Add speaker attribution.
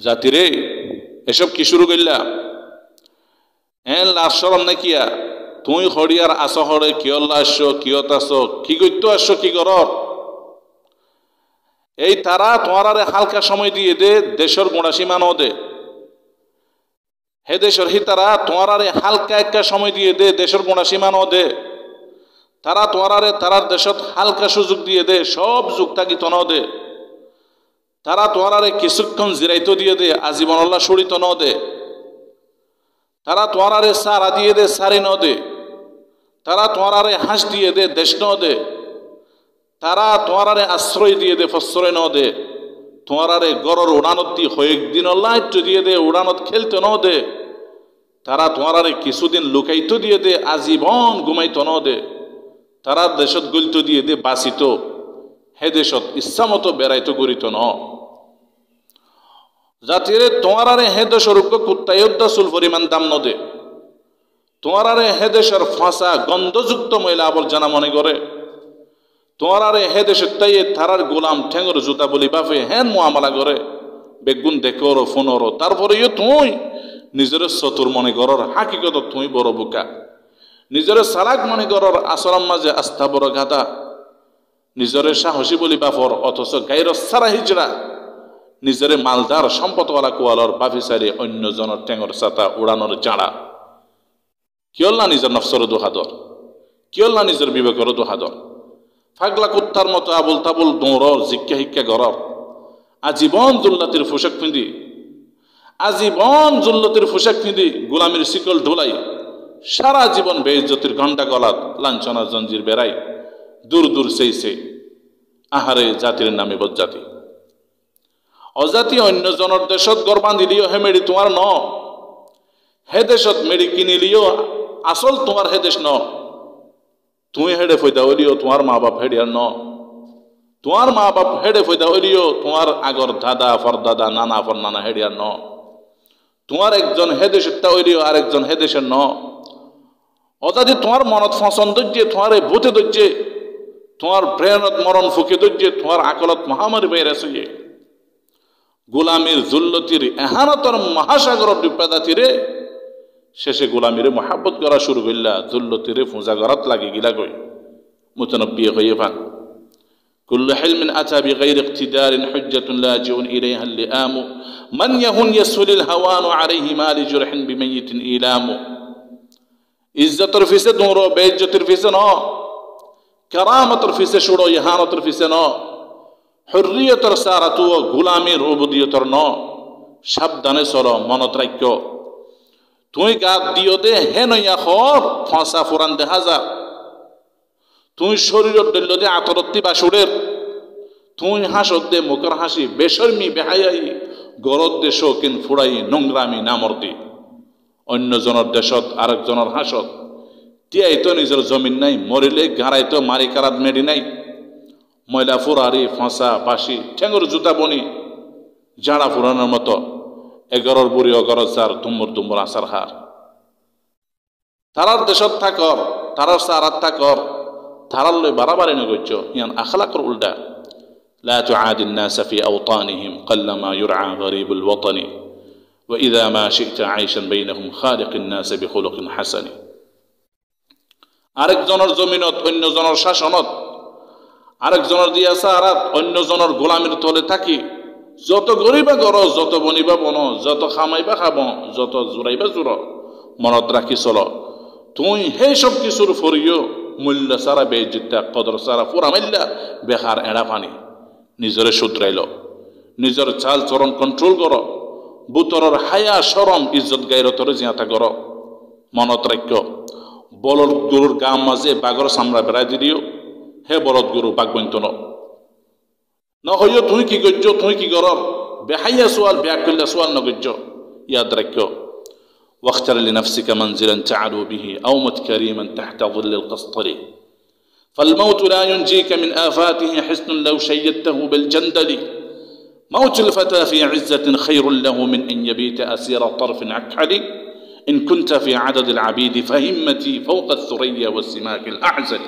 Speaker 1: জাতিরে এসব কি শুরু করলা এন লাশ শরম না কিয়া তুই হরিয়ার আসো হরে কিয়ল্লা আসছো কিয়ত আসো কি করতে আসছো কি কর এই তারা তোমার হালকা সময় দিয়ে দে দেশের গোড়াসীমা ন দে হে দেশের হি তারা তোমার হালকা একটা সময় দিয়ে দে দেশের গোড়াসীমা ন দে তারা তারার দেশত হালকা সুযোগ দিয়ে দে সব যুগ তাগিত ন দে তারা তোমার কিছুক্ষণ জিরাইতো দিয়ে দে আজীবনল্লা সরিত ন দে তারা তোমার সারা দিয়ে দে সারি ন দে তারা তোমার হাঁস দিয়ে দে দেশ ন দে তারা তোমার আশ্রয় দিয়ে দে ফশ্রয় ন দে তোমার গরর উড়ানত দিয়ে কয়েকদিন লাইট দিয়ে দে উড়ানত খেলতে ন দে তারা তোমার কিছুদিন লুকাইতো দিয়ে দে আজীবন ঘুমাইতো ন দে তারা দেশত গলিত দিয়ে দে বাঁচিত হে দেশত ইচ্ছামতো বেড়াইতো গরিত ন জাতিরে তোমার হে দেশের কুত্তায়ুদ্ধ চুল পরিমাণ দাম ন দে তোমার হে দেশের ফাঁসা গন্ধযুক্ত ময়লা আবর্জনা মনে করে তোমার হে দেশের তাই তারার গোলাম ঠেঙর জুতা বলি বাপে হেন মোয়ামলা করে বেগুন দেখর ফোনর তারপরে তুই নিজের চতুর মনে করর হাকিকত তুই বড় বোকা নিজের সালাক মনে করর আসরাম মাঝে আস্থা বড় গাদা নিজের সাহসী বলি বাপর অথচ গাইর সারা হিজরা নিজের মালদার সম্পদওয়ালা কোয়ালর বাফিসারি অন্যজনের ঠেঙর ছাতা উড়ানোর জাড়া কিয়ল্লা নিজের নফসর দোহাদর কিয়ল্লা নিজের বিবেকর দোহাদর ফাগলা কুত্তার মতো আবুল তাবুল দৌড়র জিজ্ঞা হিক্কা গরর আজীবন জুল্লাতির পোশাক পিঁধি আজীবন জুল্লতির পোশাক পিঁধি গোলামির শিকল ঢোলাই সারা জীবন বেইজ্জতির ঘণ্টা গলাত লাঞ্ছনা জঞ্জির বেড়াই দূর দূর সেই আহারে জাতির নামে বজ্জাতি অজাতি অন্যজনের দেশত গড় বাঁধিলিও হে মেড়ি তোমার ন হে দেশত মেড়ি কিনিলিও আসল তোমার হে দেশ ন তুই হেডে ফয়দা হইলিও তোমার মা বাপ হেডিয়ার ন তোমার মা বাপ হেডে ফয়দা হইলিও তোমার আগর দাদা ফরদাদা নানা ফর নানা হেডিয়ার ন তোমার একজন হে দেশেরটা হইলিও আর একজন হে দেশের ন অজাতি তোমার মনত ফসন দৈর্যে তোমার ভূতে দৈর্যে তোমার ব্রেনত মরণ ফুকে দৈর্যে তোমার আকলত মহামারী বাইরে শুয়ে গোলামির জুল্লতির এহানতর মহাসাগর বিপদা তীরে শেষে গোলামিরে মহাব্বত করা শুরু করলা জুল্লতিরে ফুঁজা গরাত লাগে গিলা কই মুতনব্বি হয়ে পান كل حلم أتى بغير اقتدار حجة لاجئ إليها اللئام من يهن يسهل الهوان عليه ما لجرح بميت إيلام ইজ্জতের ফিসে দৌড়ো বেইজ্জতের ফিসে ন কারামতের ফিসে শুড়ো ইহানতের ফিসে ন হরিয়তর সারাতু গুলামির উবুদিয়তর ন সাবধানে চলো মনত রাখ্য তুই গাত দিও দে হে নইয়া খর ফাঁসা ফুরান দে হাজার তুই শরীরত দিল দে আতরত্তি বা সুরের তুই হাসত দে মুখের হাসি বেশর্মি বেহাই গরদ দে শৌকিন ফুড়াই নোংরামি নামর্দি অন্যজনের দেশত আরেকজনের হাসত তিয়াই তো নিজের জমিন নাই মরিলে গাড়াই তো মারি কারাত মেডি নাই ময়লা ফুরারি ফাঁসা বাসি ঠেঙর জুতা বনি জাড়া ফুরানোর মতো এগরর বুড়ি অগরর চার দুম্বর দুম্বর আসার হার তারার দেশত থাকর তারার সারাত থাকর তারার লই বাড়াবাড়ি নগৈচ্য ইয়ান আখলাকর উল্টা لا تعادي الناس في أوطانهم قلما يرعى غريب الوطن وإذا ما شئت عيشا بينهم خالق الناس بخلق حسن আরেকজনের জমিনত অন্যজনের শাসনত আরেকজনের দিয়া সারাত অন্যজনের গোলামির তলে থাকি যত গরিবা গর যত বনিবা বন যত খামাইবা খাব যত জুরাইবা জুর মনত রাখি চল তুই হে সব কিছুর ফরিও মূল্য সারা বেইজ্জতা কদর সারা পুরা মাইল্লা বেকার এড়া পানি নিজরে শুধরাইল নিজের চাল চরণ কন্ট্রোল কর বুতরর হায়া শরম ইজ্জত গাইরতরে জিয়াতা কর মনত রাখ্য বলদ গরুর গাম মাঝে বাগর সামরা বেড়াই দিও হে বলদ গরু বাঘ বইত নহইও তুই কি গজ্য তুই কি কর বেহাইয়া সোয়াল ব্যাগ করলে সোয়াল নগজ্য ইয়াদ রাখ্য واختر لنفسك منزلا تعلو به أو مت كريما تحت ظل القسطر فالموت لا ينجيك من آفاته حسن لو شيدته بالجندل موت الفتى في عزة خير له من أن يبيت أسير طرف أكحل إن كنت في عدد العبيد فهمتي فوق الثريا والسماك الأعزل